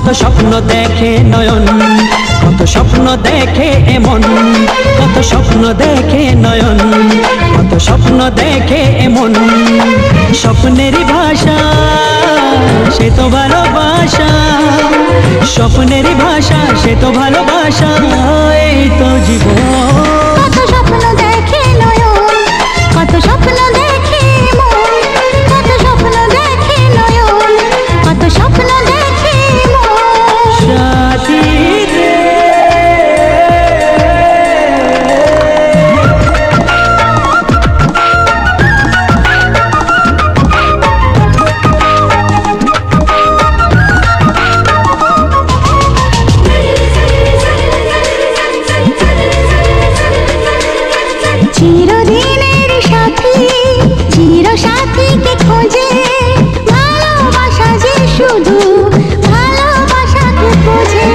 কত স্বপ্ন দেখে নয়ন, কত স্বপ্ন দেখে এমন, কত স্বপ্ন দেখে নয়ন, কত স্বপ্ন দেখে এমন। স্বপ্নেরই ভাষা সে তো ভালোবাসা, স্বপ্নেরই ভাষা সে তো ভালোবাসা, এই তো জীবন। কত স্বপ্ন দেখে নয়ন, কত স্বপ্ন দেখে মন, কত স্বপ্ন দেখে নয়ন, কত স্বপ্ন দেখে মন। সাথী রে চিরদিনের সাথী, চির সাথীকে খোঁজে, ভালোবাসা যে শুধু ভালোবাসাকে খোঁজে।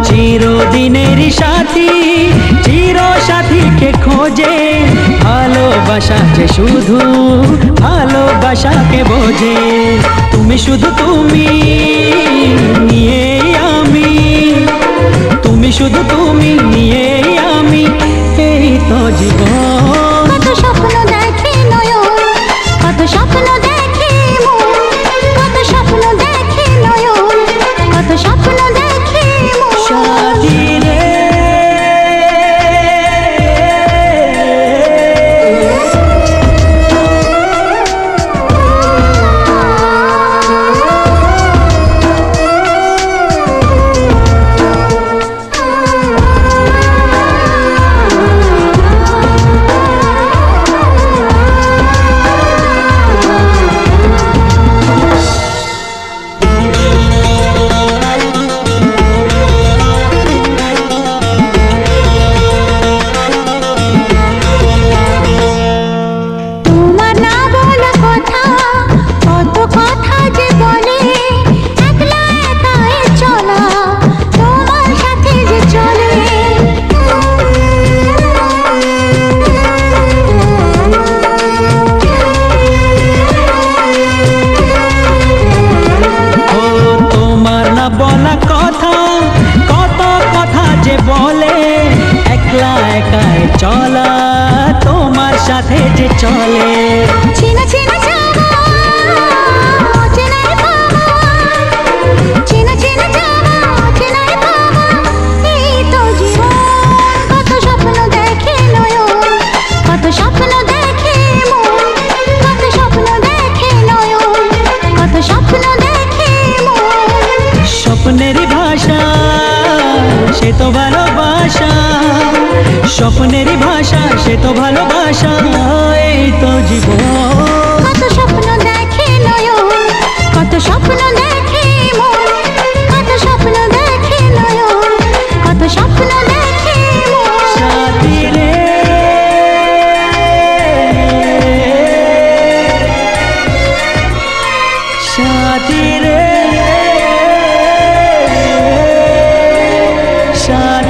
চিরদিনের সাথী, চির সাথীকে খোঁজে, ভালোবাসা যে শুধু ভালোবাসাকে বোঝে। তুমি শুধু তুমি নিয়ে আমি, তুমি শুধু তুমি নিয়ে আমি, এই তো জীবন। কত স্বপ্ন দেখে নয়ন, কত স্বপ্ন দেখে মন, কত স্বপ্ন দেখে নয়ন, কত স্বপ্ন দেখে মন। সাথী রে বলা কথা, কত কথা যে বলে, একলা একাই চলা তোমার সাথে যে চলে। চেনা চেনা যাওয়া, অচেনায় পাওয়া, চেনা চেনা যাওয়া, অচেনায় পাওয়া, এই তো জীবন। কত স্বপ্ন দেখে নয়ন, কত স্বপ্ন দেখে মন, কত স্বপ্ন দেখে নয়ন, কত স্বপ্ন দেখে মন। স্বপ্নেরই ভাষা সে তো ভালোবাসা, স্বপ্নেরই ভাষা সে তো ভালোবাসা, এই তো জীবন। কত স্বপ্ন দেখে নয়ন, কত স্বপ্ন দেখে মন, কত স্বপ্ন দেখে নয়ন, কত স্বপ্ন দেখে মন। সাথী রে সাথী রে সাথী।